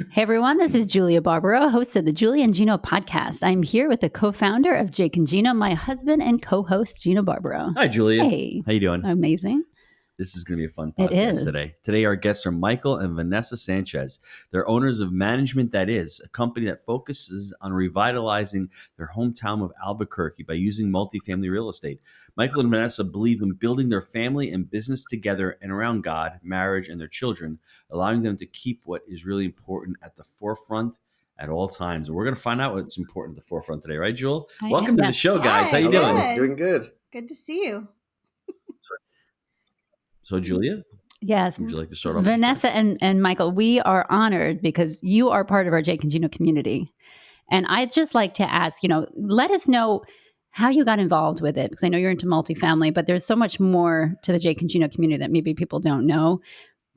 Hey everyone, this is Julia Barbaro, host of the Julia and Gino podcast. I'm here with the co-founder of Jake and Gino, my husband and co-host Gino Barbaro. Hi, Julia. Hey. How you doing? Amazing. This is going to be a fun It podcast is. today. Today, our guests are Michael and Vanessa Sanchez. They're owners of Management That Is, a company that focuses on revitalizing their hometown of Albuquerque by using multifamily real estate. Michael and Vanessa believe in building their family and business together and around God, marriage, and their children, allowing them to keep what is really important at the forefront at all times. And we're going to find out what's important at the forefront today, right, Jewel? Welcome to the show, guys. How you doing? Doing good. Good to see you. So, Julia? Yes. Would you like to start off? Vanessa and Michael, we are honored because you are part of our Jake and Gino community. And I'd just like to ask, let us know how you got involved with it, because I know you're into multifamily, but there's so much more to the Jake and Gino community that maybe people don't know.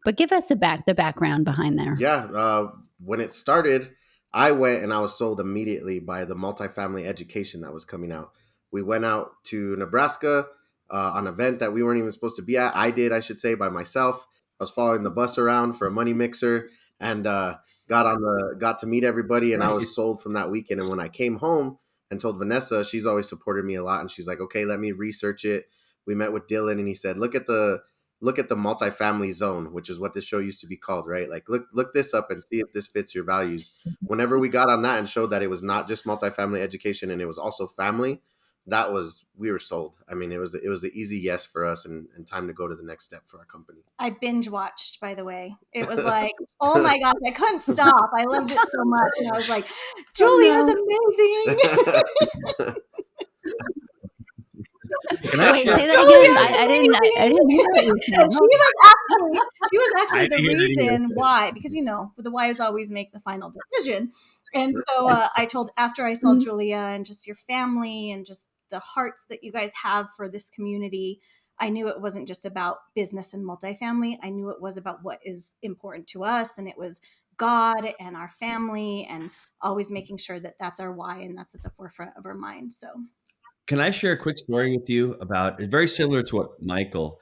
But give us the background behind there. Yeah. When it started, I went and I was sold immediately by the multifamily education that was coming out. We went out to Nebraska on an event that we weren't even supposed to be at. I should say, by myself. I was following the bus around for a money mixer and got to meet everybody, and I was sold from that weekend. And when I came home and told Vanessa, she's always supported me a lot, and she's like, okay, let me research it. We met with Dylan, and he said, look at the multifamily zone, which is what this show used to be called, right? Like, look this up and see if this fits your values. Whenever we got on that and showed that it was not just multifamily education and it was also family, we were sold. I mean, it was the easy yes for us, and time to go to the next step for our company. I binge watched, by the way. It was like, oh my gosh, I couldn't stop. I loved it so much. And I was like, Julia's amazing. Say that again. I didn't hear what you said. She was actually the reason why, because the wives always make the final decision. And so after I saw Julia and just your family and just the hearts that you guys have for this community, I knew it wasn't just about business and multifamily. I knew it was about what is important to us, and it was God and our family, and always making sure that that's our why and that's at the forefront of our mind. So, can I share a quick story with you about very similar to what Michael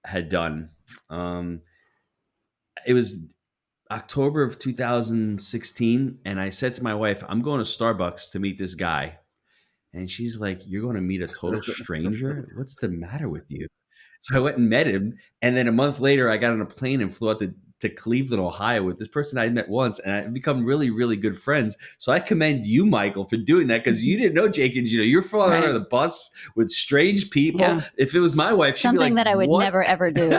had done? It was October of 2016, and I said to my wife, I'm going to Starbucks to meet this guy. And she's like, you're going to meet a total stranger? What's the matter with you? So I went and met him. And then a month later, I got on a plane and flew out to Cleveland, Ohio with this person I met once. And I've become really, really good friends. So I commend you, Michael, for doing that, because you didn't know Jake and Gino. You're flying on the bus with strange people. Yeah. If it was my wife, she'd something be like, that I would never, ever do.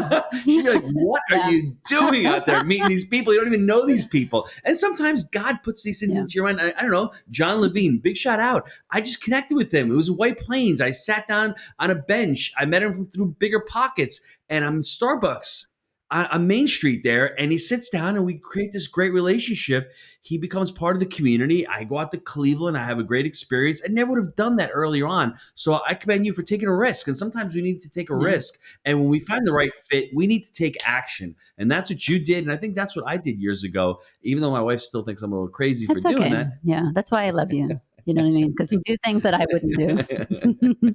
She'd be like, what are you doing out there meeting these people? You don't even know these people. And sometimes God puts these things into your mind. I don't know. John Levine, big shout out. I just connected with him. It was White Plains. I sat down on a bench. I met him through Bigger Pockets, and I'm in Starbucks on Main Street there, and he sits down and we create this great relationship. He becomes part of the community. I go out to Cleveland. I have a great experience. I never would have done that earlier on. So I commend you for taking a risk. And sometimes we need to take a risk. And when we find the right fit, we need to take action. And that's what you did. And I think that's what I did years ago, even though my wife still thinks I'm a little crazy for doing that. Yeah, that's why I love you. You know what I mean? Because you do things that I wouldn't do.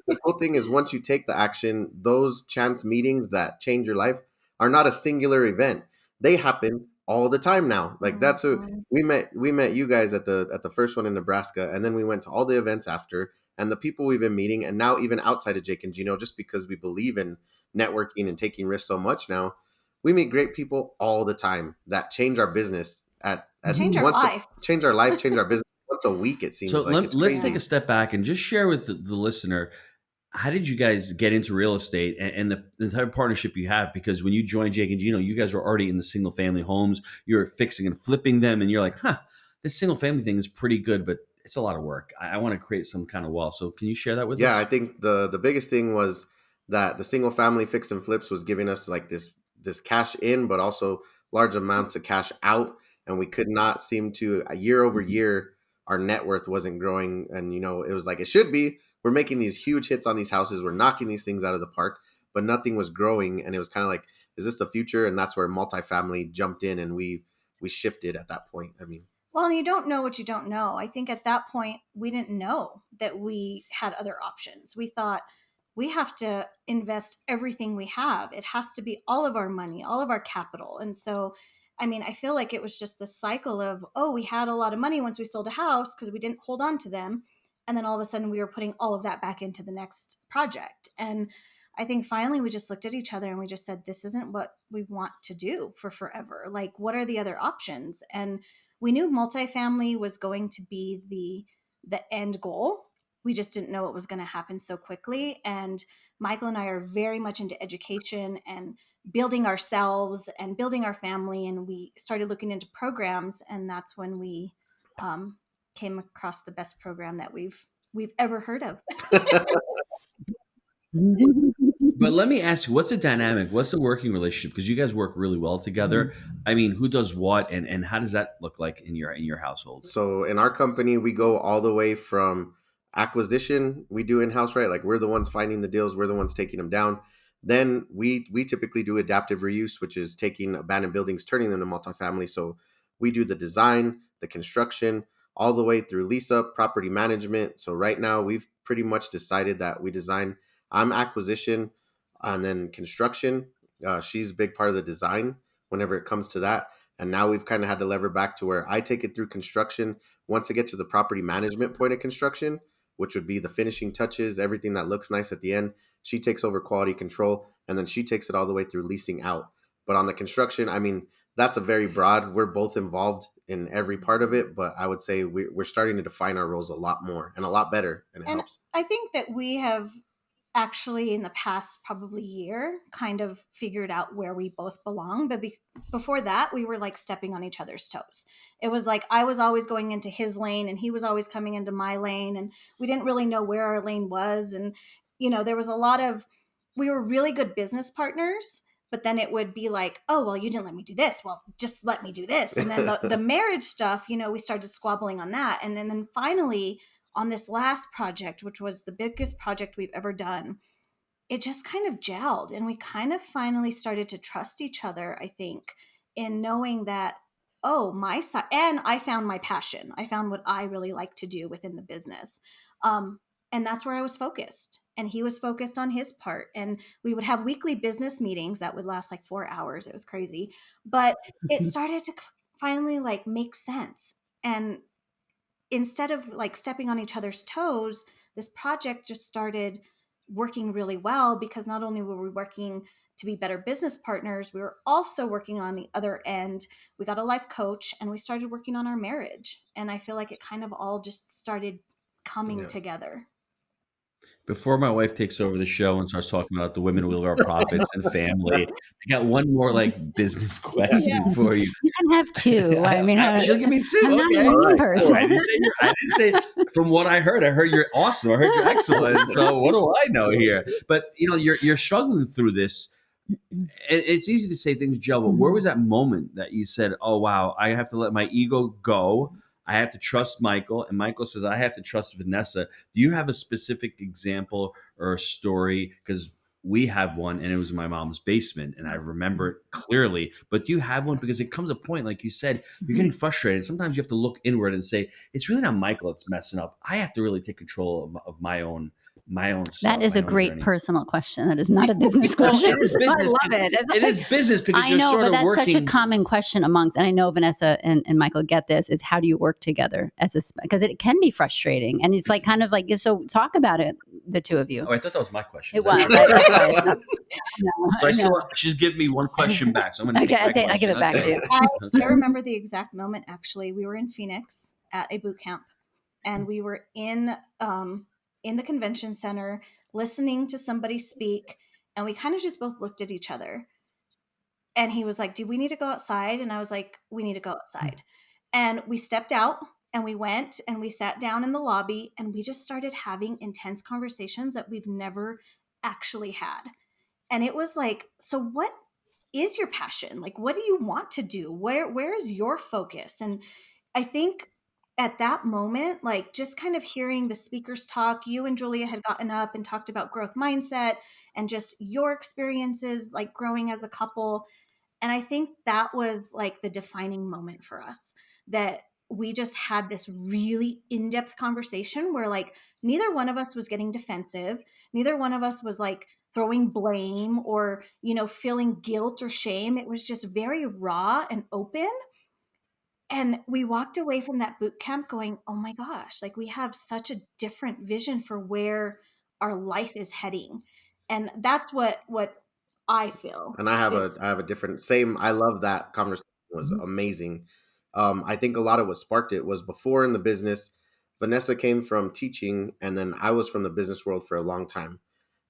The cool thing is, once you take the action, those chance meetings that change your life are not a singular event. They happen all the time now. Like, that's who we met you guys at the first one in Nebraska, and then we went to all the events after, and the people we've been meeting, and now even outside of Jake and Gino, just because we believe in networking and taking risks so much now, we meet great people all the time that change our business change our life, change our business. Once a week, it seems so like. Let's take a step back and just share with the listener, how did you guys get into real estate and the entire partnership you have? Because when you joined Jake and Gino, you guys were already in the single family homes. You're fixing and flipping them, and you're like, this single family thing is pretty good, but it's a lot of work. I want to create some kind of wealth. So can you share that with us? Yeah, I think the biggest thing was that the single family fix and flips was giving us like this cash in, but also large amounts of cash out. And we could not seem to, year over year, our net worth wasn't growing. And, it was like it should be. We're making these huge hits on these houses. We're knocking these things out of the park, but nothing was growing. And it was kind of like, is this the future? And that's where multifamily jumped in, and we shifted at that point. I mean, well, you don't know what you don't know. I think at that point, we didn't know that we had other options. We thought, we have to invest everything we have. It has to be all of our money, all of our capital. And so I mean, I feel like it was just the cycle of, oh, we had a lot of money once we sold a house because we didn't hold on to them. And then all of a sudden we were putting all of that back into the next project. And I think finally we just looked at each other and we just said, this isn't what we want to do for forever. Like, what are the other options? And we knew multifamily was going to be the end goal. We just didn't know it was going to happen so quickly. And Michael and I are very much into education and building ourselves and building our family. And we started looking into programs. And that's when we came across the best program that we've ever heard of. But let me ask you, what's the dynamic? What's the working relationship? Because you guys work really well together. I mean, who does what, and how does that look like in your household? So in our company, we go all the way from acquisition. We do in-house, right? Like we're the ones finding the deals. We're the ones taking them down. Then we typically do adaptive reuse, which is taking abandoned buildings, turning them to multifamily. So we do the design, the construction, all the way through lease up, property management. So right now we've pretty much decided that we design. I'm acquisition and then construction. She's a big part of the design whenever it comes to that. And now we've kind of had to lever back to where I take it through construction. Once I get to the property management point of construction, which would be the finishing touches, everything that looks nice at the end, she takes over quality control, and then she takes it all the way through leasing out. But on the construction, I mean, that's a very broad. We're both involved in every part of it, but I would say we're starting to define our roles a lot more and a lot better, and it helps. I think that we have actually in the past probably year kind of figured out where we both belong, but before that we were like stepping on each other's toes. It was like I was always going into his lane and he was always coming into my lane, and we didn't really know where our lane was. And there was a lot of, we were really good business partners, but then it would be like, oh, well, you didn't let me do this, well, just let me do this. And then the marriage stuff, we started squabbling on that. And then finally on this last project, which was the biggest project we've ever done, it just kind of gelled, and we kind of finally started to trust each other, I think, in knowing that, oh, my side, and I found my passion. I found what I really like to do within the business. And that's where I was focused, and he was focused on his part. And we would have weekly business meetings that would last like 4 hours. It was crazy, but it started to finally like make sense. And instead of like stepping on each other's toes, this project just started working really well, because not only were we working to be better business partners, we were also working on the other end. We got a life coach and we started working on our marriage. And I feel like it kind of all just started coming together. Before my wife takes over the show and starts talking about the women Wheelbarrow Profits and family, I got one more like business question for you. You can have two. I mean, she'll give me two. I'm not a mean person. I didn't say. From what I heard you're awesome. I heard you're excellent. So what do I know here? But you're struggling through this. It's easy to say things gel, but where was that moment that you said, "Oh wow, I have to let my ego go. I have to trust Michael," and Michael says, "I have to trust Vanessa"? Do you have a specific example or a story? Because we have one, and it was in my mom's basement, and I remember it clearly. But do you have one? Because it comes a point, like you said, you're getting frustrated. Sometimes you have to look inward and say, "It's really not Michael that's messing up. I have to really take control of my own." Stuff, that is a great personal question. That is not a business question. It is business. I love it. It is business because you're sort of working. That's such a common question amongst, and I know Vanessa and Michael get this, is how do you work together because it can be frustrating. And it's like kind of like, so talk about it, the two of you. Oh, I thought that was my question. It was. She's giving me one question back. So I'm going to I give it back to you. I remember the exact moment, actually. We were in Phoenix at a boot camp, and we were in the convention center listening to somebody speak, and we kind of just both looked at each other, and he was like, "Do we need to go outside?" And I was like, "We need to go outside." And we stepped out and we went and we sat down in the lobby, and we just started having intense conversations that we've never actually had. And it was like, so what is your passion? Like, what do you want to do? Where is your focus? And I think at that moment, like just kind of hearing the speakers talk, you and Julia had gotten up and talked about growth mindset and just your experiences like growing as a couple. And I think that was like the defining moment for us, that we just had this really in-depth conversation where like neither one of us was getting defensive. Neither one of us was like throwing blame or, feeling guilt or shame. It was just very raw and open. And we walked away from that boot camp going, oh my gosh, like we have such a different vision for where our life is heading. And that's what I feel. And I have a different same. I love that conversation. It was amazing. I think a lot of what sparked it was before in the business. Vanessa came from teaching, and then I was from the business world for a long time.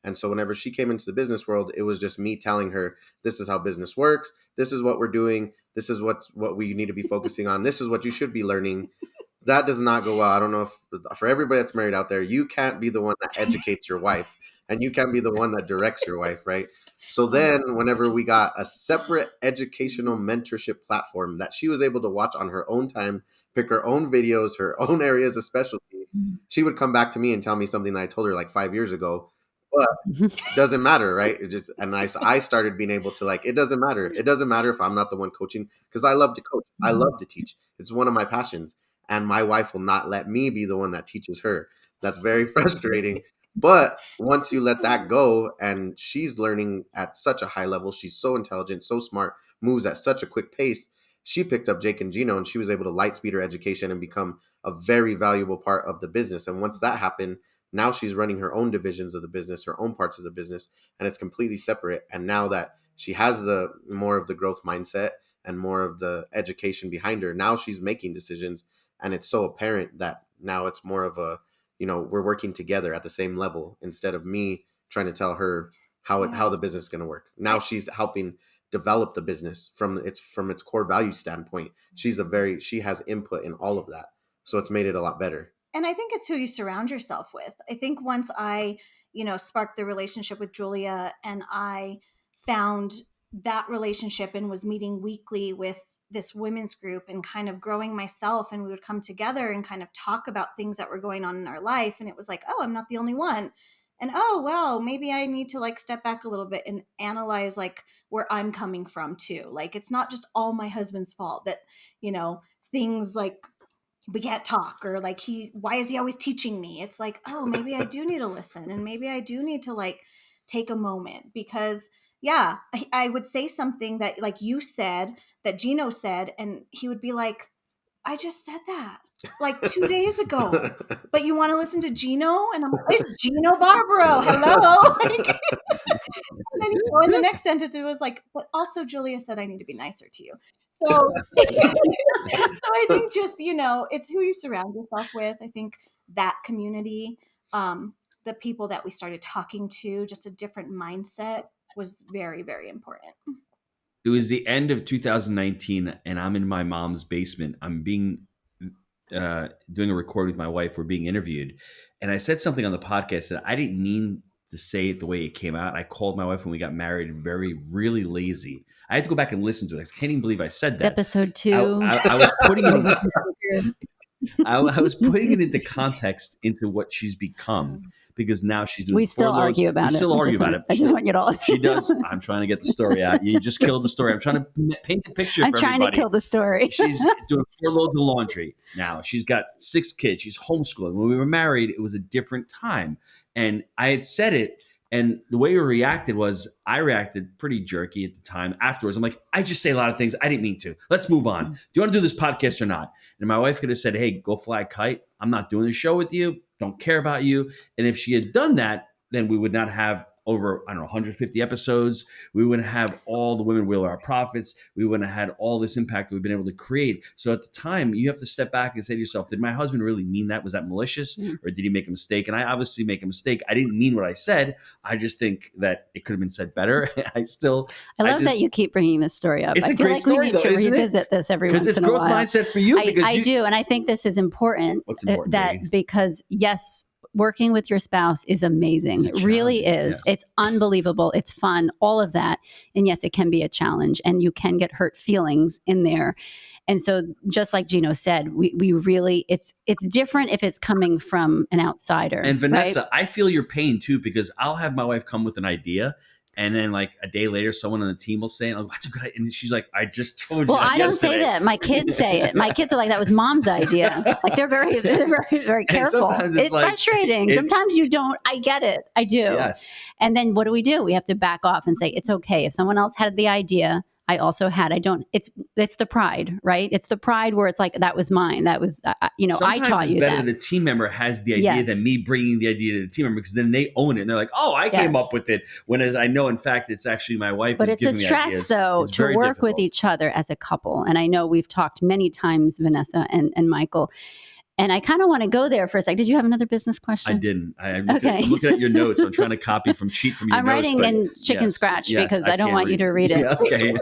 And so whenever she came into the business world, it was just me telling her, this is how business works. This is what we're doing. This is what we need to be focusing on. This is what you should be learning. That does not go well. I don't know if for everybody that's married out there, you can't be the one that educates your wife, and you can't be the one that directs your wife, right? So then whenever we got a separate educational mentorship platform that she was able to watch on her own time, pick her own videos, her own areas of specialty, she would come back to me and tell me something that I told her like 5 years ago. But it doesn't matter, right? I started being able to it doesn't matter. It doesn't matter if I'm not the one coaching, because I love to coach. I love to teach. It's one of my passions. And my wife will not let me be the one that teaches her. That's very frustrating. But once you let that go, and she's learning at such a high level, she's so intelligent, so smart, moves at such a quick pace. She picked up Jake and Gino, and she was able to light speed her education and become a very valuable part of the business. And once that happened, now she's running her own divisions of the business, her own parts of the business, and it's completely separate. And now that she has the more of the growth mindset and more of the education behind her, now she's making decisions, and it's so apparent that now it's more of a, we're working together at the same level instead of me trying to tell her how the business is going to work. Now she's helping develop the business from its core value standpoint. She has input in all of that. So it's made it a lot better. And I think it's who you surround yourself with. I think once I, sparked the relationship with Julia, and I found that relationship and was meeting weekly with this women's group and kind of growing myself, and we would come together and kind of talk about things that were going on in our life. And it was like, oh, I'm not the only one. And oh, well, maybe I need to step back a little bit and analyze where I'm coming from too. It's not just all my husband's fault that, things we can't talk, or why is he always teaching me? It's oh, maybe I do need to listen, and maybe I do need to take a moment, because I would say something that you said, that Gino said, and he would be like, I just said that 2 days ago, but you want to listen to Gino? And I'm like, it's Gino Barbaro. Hello. And then in the next sentence, it was but also Julia said I need to be nicer to you. So, I think just, it's who you surround yourself with. I think that community, the people that we started talking to, just a different mindset, was very, very important. It was the end of 2019, and I'm in my mom's basement. I'm doing a record with my wife. We're being interviewed. And I said something on the podcast that I didn't mean to say it the way it came out. I called my wife when we got married really lazy. I had to go back and listen to it. I can't even believe I said that. It's episode 2. I was putting it I was putting it into context into what she's become, because now she's doing. We still argue about it. I just want you to all. She does. I'm trying to get the story out. You just killed the story. I'm trying to paint the picture. I'm trying to kill the story. She's doing 4 loads of laundry now. She's got 6 kids. She's homeschooling. When we were married, it was a different time, and I had said it. And the way we reacted was, I reacted pretty jerky at the time. Afterwards, I'm like, I just say a lot of things I didn't mean to. Let's move on. Do you want to do this podcast or not? And my wife could have said, hey, go fly a kite. I'm not doing the show with you. Don't care about you. And if she had done that, then we would not have over, 150 episodes. We wouldn't have all the women Wheelbarrow Profits. We wouldn't have had all this impact that we've been able to create. So at the time, you have to step back and say to yourself, did my husband really mean that? Was that malicious, or did he make a mistake? And I obviously make a mistake. I didn't mean what I said. I just think that it could have been said better. I love that you keep bringing this story up. It's I a feel great like story, we need though, to isn't revisit this every once in a while. Because it's growth mindset for you. I do. And I think this is important. What's important? Because yes, working with your spouse is amazing. It really is. Yes. It's unbelievable. It's fun, all of that. And yes, it can be a challenge, and you can get hurt feelings in there. And so just like Gino said, we really, it's different if it's coming from an outsider. And Vanessa, right? I feel your pain too, because I'll have my wife come with an idea, And then like a day later, someone on the team will say, "Oh, that's a good idea." And she's like, "I just told you." Well, that I don't yesterday. say that. My kids say it. My kids are like, "That was mom's idea." Like they're very, very careful. sometimes It's like, frustrating. Sometimes you don't. I get it. I do. Yes. And then what do? We have to back off and say it's okay if someone else had the idea. I also had. I don't. It's the pride, right? It's the pride where it's like that was mine. That was Sometimes I taught it's you better that. that a team member has the idea than me bringing the idea to the team member, because then they own it and they're like, "Oh, I came up with it." Whereas I know, in fact, it's actually my wife. But who's it's a giving me stress, ideas. though, It's to very work with difficult. each other as a couple. And I know we've talked many times, Vanessa and Michael. And I kind of want to go there for a second. Did you have another business question? I didn't. I'm Okay. looking at your notes. I'm trying to cheat from your I'm notes. writing in chicken scratch because I don't want you to read it. Yeah, okay.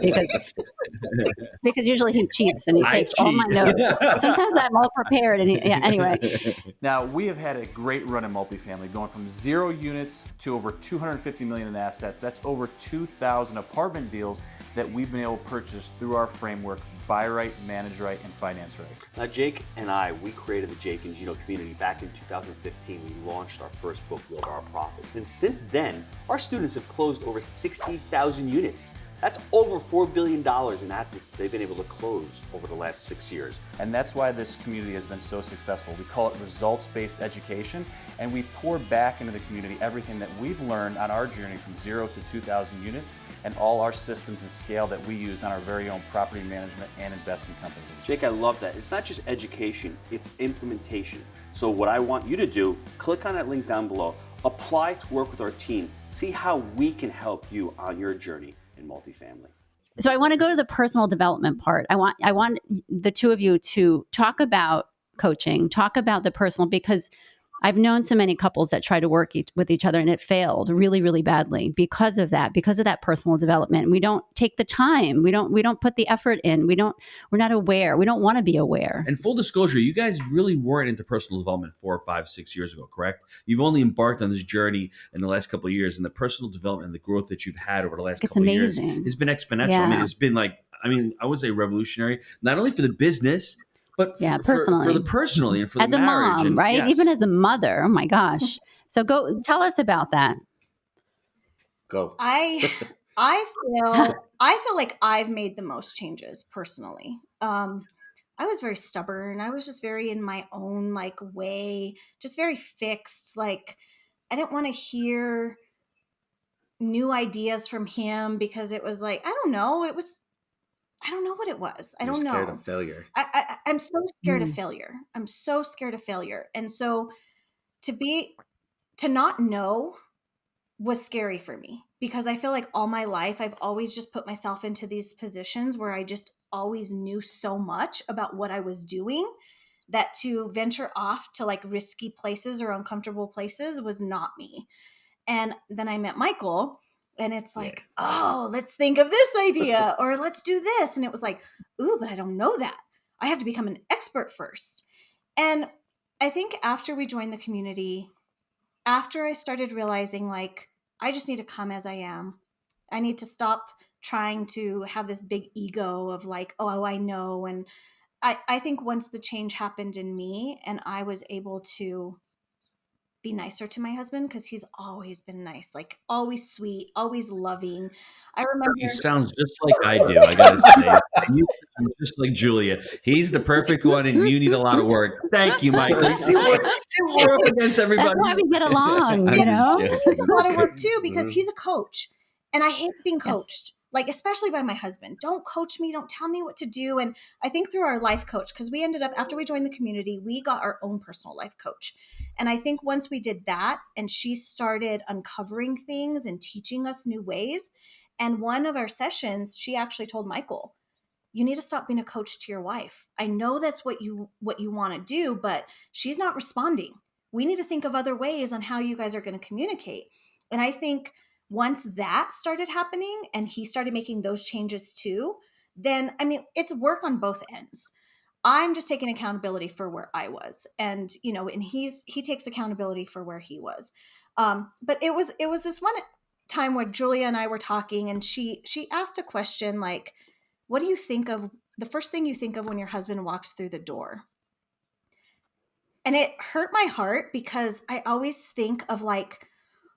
because usually he cheats and he takes all my notes. Sometimes I'm all prepared. And anyway. Now, we have had a great run in multifamily, going from 0 units to over 250 million in assets. That's over 2,000 apartment deals that we've been able to purchase through our framework: buy right, manage right, and finance right. Now, Jake and I, we created the Jake and Gino community back in 2015. We launched our first book, Wheelbarrow Profits. And since then, our students have closed over 60,000 units. That's over $4 billion in assets they've been able to close over the last 6 years. And that's why this community has been so successful. We call it results-based education, and we pour back into the community everything that we've learned on our journey from 0 to 2,000 units, and all our systems and scale that we use on our very own property management and investing companies. Jake, I love that. It's not just education, it's implementation. So what I want you to do, click on that link down below, apply to work with our team, see how we can help you on your journey in multifamily. So I want to go to the personal development part. I want the two of you to talk about coaching, talk about the personal, because I've known so many couples that try to work with each other and it failed really, really badly because of that personal development. We don't take the time. We don't put the effort in. We're not aware. We don't want to be aware. And full disclosure, you guys really weren't into personal development 4 or 5, 6 years ago, correct? You've only embarked on this journey in the last couple of years, and the personal development and the growth that you've had over the last couple of years has been exponential. Yeah. I mean, it's been I would say revolutionary, not only for the business, but personally. for the personally and for as the marriage. As a mom, and, right? yes. Even as a mother. Oh my gosh. So go tell us about that. Go. I feel like I've made the most changes personally. I was very stubborn. I was just very in my own way, just very fixed. Like I didn't want to hear new ideas from him because it was like, I don't know what it was. I don't know. Scared of failure. I'm so scared of failure. I'm so scared of failure. And so to not know was scary for me because I feel like all my life, I've always just put myself into these positions where I just always knew so much about what I was doing that to venture off to risky places or uncomfortable places was not me. And then I met Michael. And it's like, oh, let's think of this idea or let's do this. And it was like, ooh, but I don't know that. I have to become an expert first. And I think after we joined the community, after I started realizing I just need to come as I am. I need to stop trying to have this big ego of oh, I know. And I think once the change happened in me and I was able to be nicer to my husband because he's always been nice, always sweet, always loving. I remember He sounds just like I do. I gotta say, you sound just like Julia. He's the perfect one, and you need a lot of work. Thank you, Michael. See, we're up against everybody. That's why we get along. It's a lot of work too because he's a coach, and I hate being coached. Especially by my husband. Don't coach me. Don't tell me what to do. And I think through our life coach, because we ended up, after we joined the community, we got our own personal life coach. And I think once we did that and she started uncovering things and teaching us new ways. And one of our sessions, she actually told Michael, you need to stop being a coach to your wife. I know that's what you want to do, but she's not responding. We need to think of other ways on how you guys are going to communicate. And I think once that started happening and he started making those changes too, then, it's work on both ends. I'm just taking accountability for where I was. And, and he takes accountability for where he was. But it was this one time where Julia and I were talking and she asked a question what do you think of the first thing you think of when your husband walks through the door? And it hurt my heart because I always think of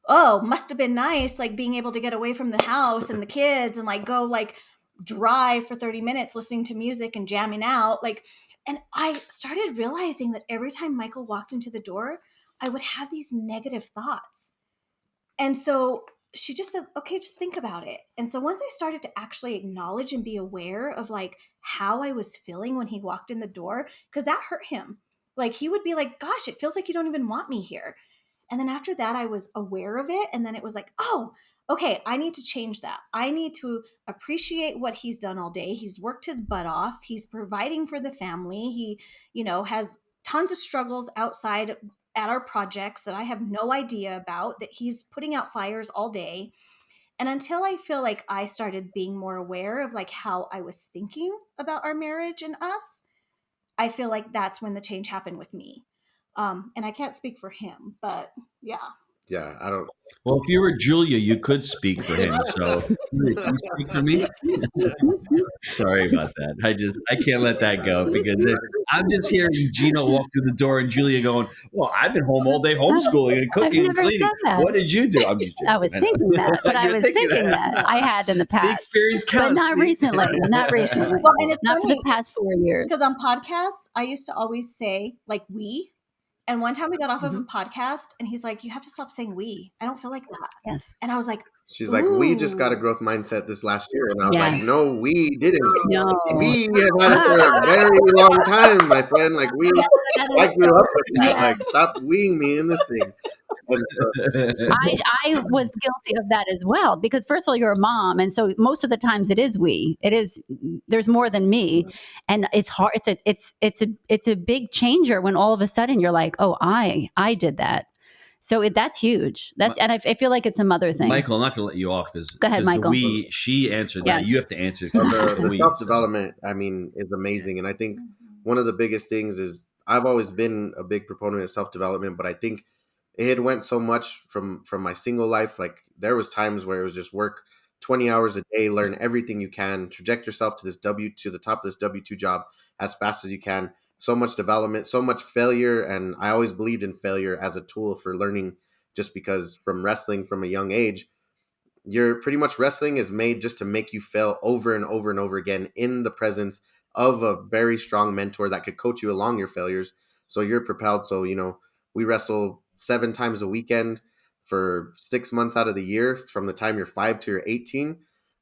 oh, must have been nice, like being able to get away from the house and the kids and like go like drive for 30 minutes listening to music and jamming out. Like, and I started realizing that every time Michael walked into the door, I would have these negative thoughts. And so she just said, okay, just think about it. And so once I started to actually acknowledge and be aware of like how I was feeling when he walked in the door, because that hurt him. Like he would be like, gosh, it feels like you don't even want me here. And then after that, I was aware of it. And then it was like, oh, okay, I need to change that. I need to appreciate what he's done all day. He's worked his butt off. He's providing for the family. He, has tons of struggles outside at our projects that I have no idea about, that he's putting out fires all day. And until I feel like I started being more aware of like how I was thinking about our marriage and us, I feel like that's when the change happened with me. And I can't speak for him, but yeah. Yeah, I don't. Well, if you were Julia, you could speak for him. So can you speak for me? Sorry about that. I can't let that go because I'm just hearing Gino walk through the door and Julia going, "Well, I've been home all day homeschooling and cooking and cleaning. What did you do?" I'm just joking. I was thinking that, but I was thinking that I had in the past. See, experience counts. But not recently. Not recently. Well, and it's not for the past 4 years. Because on podcasts, I used to always say like we. And one time we got off of a podcast and he's like, you have to stop saying we. I don't feel like that. Yes. And I was like, she's like, we just got a growth mindset this last year. And I was like, no, we didn't. No. We have had it for a very long time, my friend. Like I grew up with that. Like, stop weeing me in this thing. I was guilty of that as well, because first of all, you're a mom, and so most of the times there's more than me, and it's hard. It's a big changer when all of a sudden you're like, oh, I did that. So that's huge. And I feel like it's a mother thing. Michael, I'm not going to let you off because go ahead, Michael. She answered that. You have to answer the self-development. I mean, is amazing, and I think one of the biggest things is I've always been a big proponent of self-development, but I think it went so much from my single life. Like there was times where it was just work 20 hours a day, learn everything you can, traject yourself to the top of this W-2 job as fast as you can. So much development, so much failure. And I always believed in failure as a tool for learning, just because from wrestling from a young age, you're pretty much wrestling is made just to make you fail over and over and over again in the presence of a very strong mentor that could coach you along your failures. So you're propelled. So, we wrestle 7 times a weekend for 6 months out of the year. From the time you're 5 to you're 18,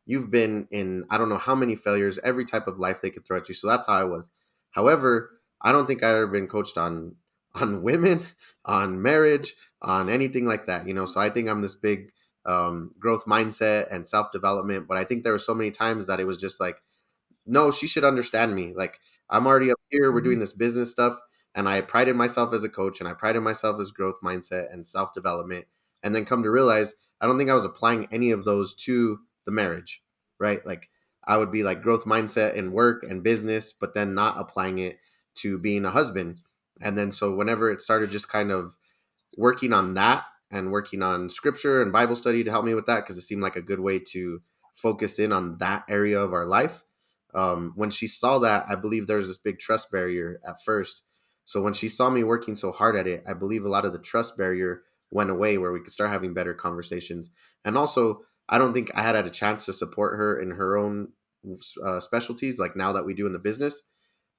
you've been in, I don't know how many failures, every type of life they could throw at you. So that's how I was. However, I don't think I've ever been coached on women, on marriage, on anything like that, So I think I'm this big growth mindset and self-development. But I think there were so many times that it was just like, no, she should understand me. Like, I'm already up here. We're doing this business stuff. And I prided myself as a coach, and I prided myself as growth mindset and self-development. And then come to realize, I don't think I was applying any of those to the marriage, right? Like I would be like growth mindset in work and business, but then not applying it to being a husband. And then so whenever it started just kind of working on that and working on scripture and Bible study to help me with that, because it seemed like a good way to focus in on that area of our life. When she saw that, I believe there was this big trust barrier at first. So when she saw me working so hard at it, I believe a lot of the trust barrier went away, where we could start having better conversations. And also, I don't think I had a chance to support her in her own specialties, like now that we do in the business.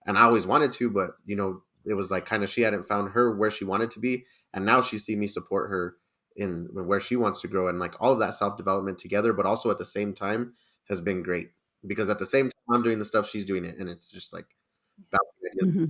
And I always wanted to, but it was like kind of she hadn't found her where she wanted to be. And now she see me support her in where she wants to grow. And like all of that self-development together, but also at the same time has been great, because at the same time I'm doing the stuff, she's doing it. And it's just like,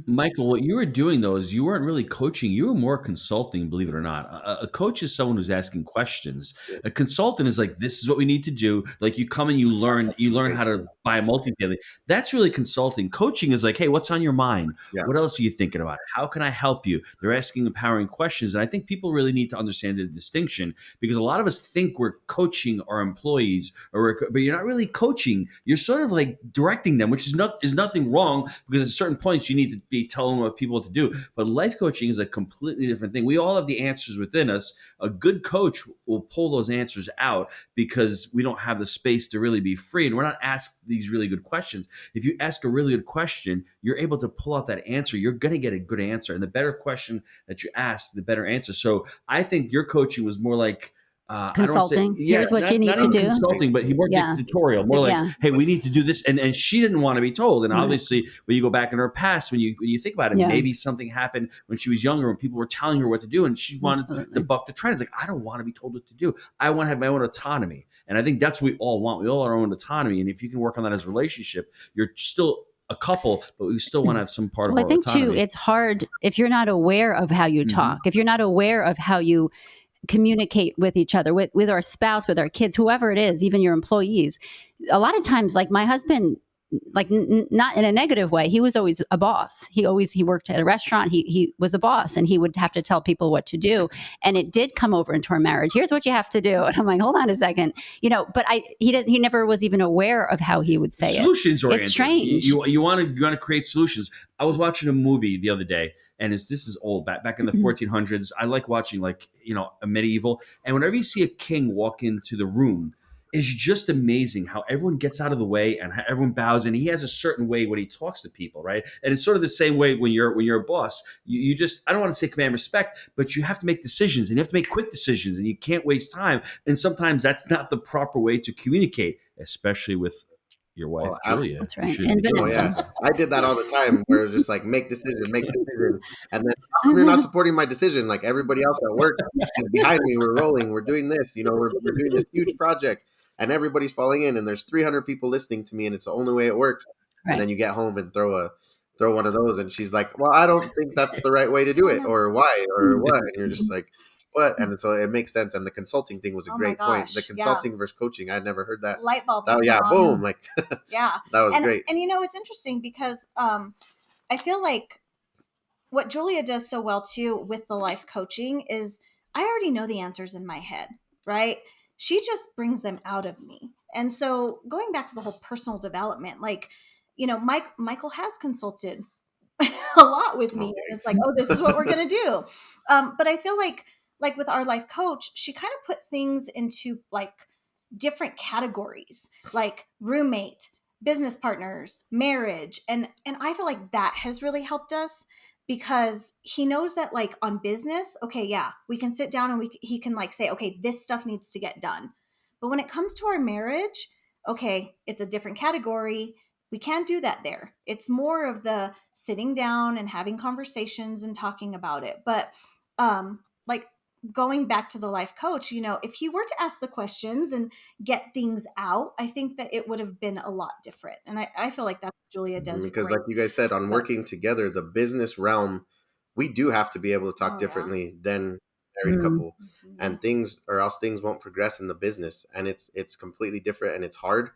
Michael, what you were doing though is you weren't really coaching. You were more consulting, believe it or not. A coach is someone who's asking questions. A consultant is like, this is what we need to do. Like you come and you learn how to buy a multifamily. That's really consulting. Coaching is like, hey, what's on your mind? Yeah. What else are you thinking about? How can I help you? They're asking empowering questions. And I think people really need to understand the distinction, because a lot of us think we're coaching our employees, but you're not really coaching. You're sort of like directing them, which is nothing wrong, because at certain points you need to be telling what people to do. But life coaching is a completely different thing. We all have the answers within us. A good coach will pull those answers out, because we don't have the space to really be free, and we're not asked these really good questions. If you ask a really good question, you're able to pull out that answer. You're going to get a good answer, and the better question that you ask, the better answer. So I think your coaching was more like Consulting. Here's what you need not to even do. consulting, but he more Yeah. dictatorial, more like, Yeah. hey, we need to do this. And she didn't want to be told. And Right. obviously, when you go back in her past, when you think about it, Yeah. maybe something happened when she was younger and people were telling her what to do, and she wanted Absolutely. to buck the trend. It's like, I don't want to be told what to do. I want to have my own autonomy. And I think that's what we all want. We all have our own autonomy. And if you can work on that as a relationship, you're still a couple, but we still want to have some part of our I think autonomy. too, it's hard if you're not aware of how you talk, if you're not aware of how you communicate with each other, with our spouse, with our kids, whoever it is, even your employees. A lot of times, like my husband, like not in a negative way, he was always a boss. He worked at a restaurant. He was a boss, and he would have to tell people what to do. And it did come over into our marriage. Here's what you have to do. And I'm like, hold on a second, but he never was even aware of how he would say solutions it. oriented. It's strange. You want to create solutions. I was watching a movie the other day, and this is old, back in the 1400s. I like watching a medieval, and whenever you see a king walk into the room, it's just amazing how everyone gets out of the way and how everyone bows, and he has a certain way when he talks to people, right? And it's sort of the same way when you're a boss. You just, I don't want to say command respect, but you have to make decisions, and you have to make quick decisions, and you can't waste time. And sometimes that's not the proper way to communicate, especially with your wife, Julia. That's right. And Vanessa. I did that all the time, where it was just like, make decision. And then you're not supporting my decision. Like everybody else at work is behind me. We're rolling. We're doing this. We're doing this huge project, and everybody's falling in, and there's 300 people listening to me, and it's the only way it works. Right. And then you get home and throw one of those, and she's like, well, I don't think that's the right way to do it, or why, or what. And you're just like, what? And so it makes sense. And the consulting thing was a great point. The consulting versus coaching, I'd never heard that. Light bulb. Boom. Like, yeah, that was great. And it's interesting because I feel like what Julia does so well too with the life coaching is I already know the answers in my head, right? She just brings them out of me. And so going back to the whole personal development, Michael has consulted a lot with me. And it's like, oh, this is what we're going to do. But I feel like with our life coach, she kind of put things into different categories, like roommate, business partners, marriage. And I feel like that has really helped us because he knows that on business, okay, yeah, we can sit down and he can say, okay, this stuff needs to get done. But when it comes to our marriage, okay, it's a different category. We can't do that there. It's more of the sitting down and having conversations and talking about it. But going back to the life coach, if he were to ask the questions and get things out, I think that it would have been a lot different. And I feel like that's what Julia does. Because like you guys said, on working together, the business realm, we do have to be able to talk differently than married couple. And things won't progress in the business. And it's completely different, and it's hard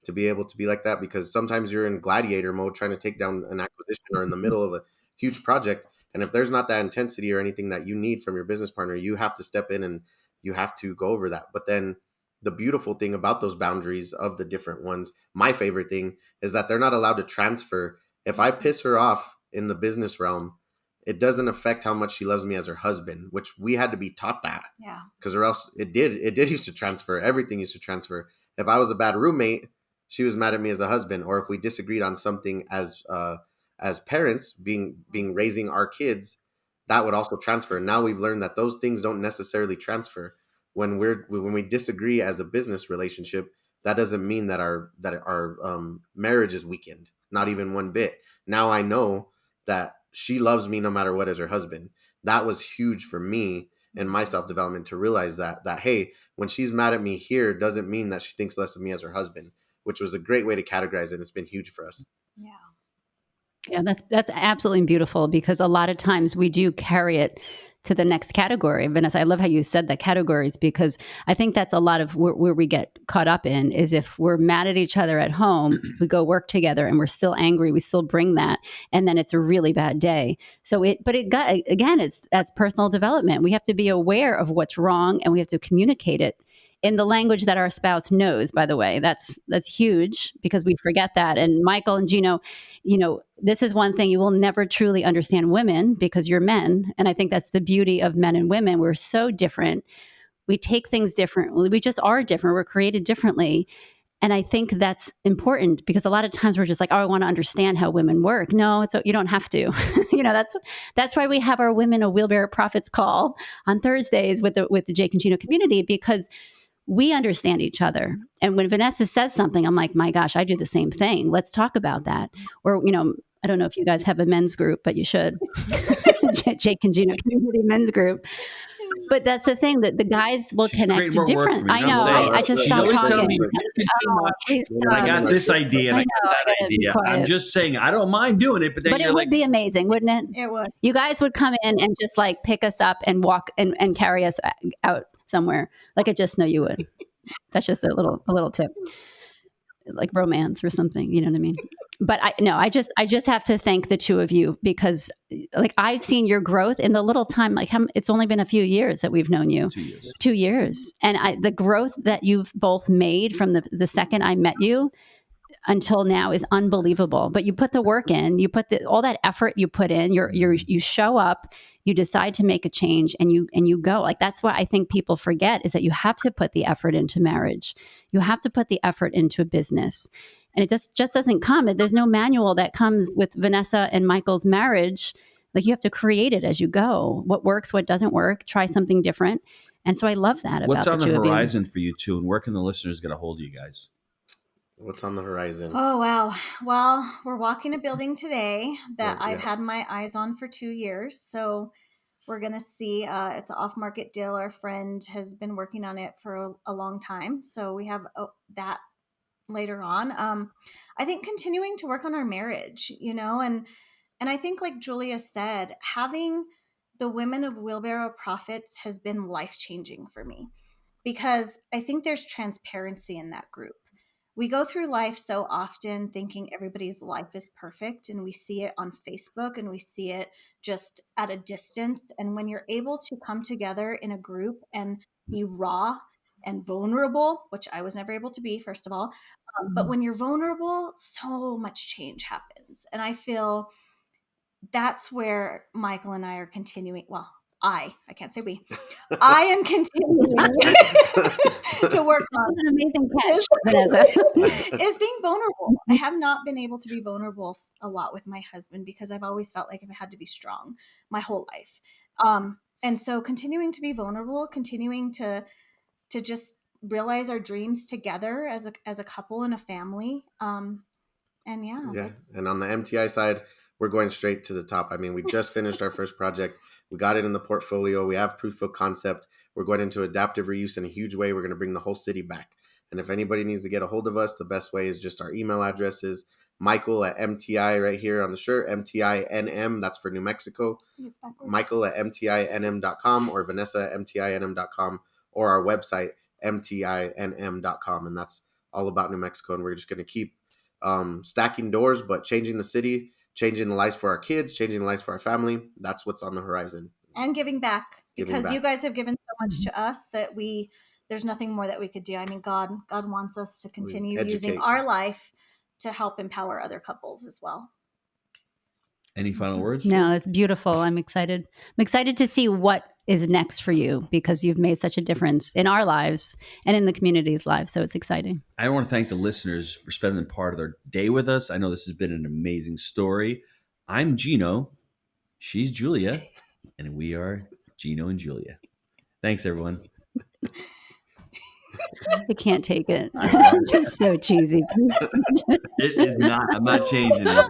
to be able to be like that because sometimes you're in gladiator mode trying to take down an acquisition or in the middle of a huge project. And if there's not that intensity or anything that you need from your business partner, you have to step in and you have to go over that. But then the beautiful thing about those boundaries of the different ones, my favorite thing is that they're not allowed to transfer. If I piss her off in the business realm, it doesn't affect how much she loves me as her husband, which we had to be taught that. Yeah. Because or else it did used to transfer. Everything used to transfer. If I was a bad roommate, she was mad at me as a husband. Or if we disagreed on something as parents being raising our kids, that would also transfer. Now we've learned that those things don't necessarily transfer. When we disagree as a business relationship, that doesn't mean that our marriage is weakened, not even one bit. Now I know that she loves me no matter what as her husband. That was huge for me in my self-development to realize that hey, when she's mad at me here, doesn't mean that she thinks less of me as her husband, which was a great way to categorize it. It's been huge for us. Yeah. Yeah, that's absolutely beautiful because a lot of times we do carry it to the next category. Vanessa, I love how you said the categories because I think that's a lot of where we get caught up in is if we're mad at each other at home, we go work together and we're still angry, we still bring that, and then it's a really bad day. So that's personal development. We have to be aware of what's wrong and we have to communicate it in the language that our spouse knows, by the way. That's huge because we forget that. And Michael and Gino, this is one thing you will never truly understand women because you're men. And I think that's the beauty of men and women. We're so different. We take things differently. We just are different. We're created differently. And I think that's important because a lot of times we're just like, oh, I want to understand how women work. No, you don't have to. That's why we have our Women of Wheelbarrow Profits call on Thursdays with the Jake and Gino community, because we understand each other. And when Vanessa says something, I'm like, my gosh, I do the same thing. Let's talk about that. Or, I don't know if you guys have a men's group, but you should. Jake and Gino community men's group. But that's the thing, that the guys will connect to different. I know. I just stopped talking. I got this idea and I got that idea. I'm just saying, I don't mind doing it, but then it would be amazing, wouldn't it? It would. You guys would come in and just like pick us up and walk and carry us out somewhere. Like, I just know you would. That's just a little tip, like romance or something. You know what I mean? But I just have to thank the two of you, because like I've seen your growth in the little time, like it's only been a few years that we've known you. 2 years. 2 years. And the growth that you've both made from the second I met you until now is unbelievable. But you put the work in, you put all that effort you put in, you show up, you decide to make a change, and you go. Like, that's what I think people forget, is that you have to put the effort into marriage. You have to put the effort into a business. And it just doesn't come. There's no manual that comes with Vanessa and Michael's marriage. Like, you have to create it as you go. What works, what doesn't work, try something different. And so I love that about What's on the the two horizon for you two, and where can the listeners get a hold of you guys? What's on the horizon? Oh, wow. Well, we're walking a building today that I've had my eyes on for 2 years. So we're going to see. It's an off-market deal. Our friend has been working on it for a long time. So we have that later on. I think continuing to work on our marriage, and I think, like Julia said, having the Women of Wheelbarrow Profits has been life-changing for me, because I think there's transparency in that group. We go through life so often thinking everybody's life is perfect, and we see it on Facebook and we see it just at a distance. And when you're able to come together in a group and be raw and vulnerable, which I was never able to be, first of all, but when you're vulnerable, so much change happens. And I feel that's where Michael and I are continuing. Well, I can't say we. I am continuing to work on. An amazing catch, Vanessa. Is being vulnerable. I have not been able to be vulnerable a lot with my husband, because I've always felt like I had to be strong my whole life. And so continuing to be vulnerable, continuing to just realize our dreams together as a couple and a family. And and on the MTI side, we're going straight to the top. I mean, we just finished our first project. We got it in the portfolio. We have proof of concept. We're going into adaptive reuse in a huge way. We're going to bring the whole city back. And if anybody needs to get a hold of us, the best way is just our email addresses. Michael at MTI right here on the shirt, MTINM, that's for New Mexico. Michael at MTINM.com, or Vanessa at MTINM.com, or our website, MTINM.com. And that's all about New Mexico. And we're just going to keep stacking doors, but changing the city, changing the lives for our kids, changing the lives for our family. That's what's on the horizon. And giving back, because you guys have given so much to us that there's nothing more that we could do. I mean, God wants us to continue using our life to help empower other couples as well. Any final words? No, it's beautiful. I'm excited. I'm excited to see what is next for you, because you've made such a difference in our lives and in the community's lives. So it's exciting. I want to thank the listeners for spending part of their day with us. I know this has been an amazing story. I'm Gino. She's Julia. And we are Gino and Julia. Thanks, everyone. I can't take it. It's so cheesy. It is not. I'm not changing it.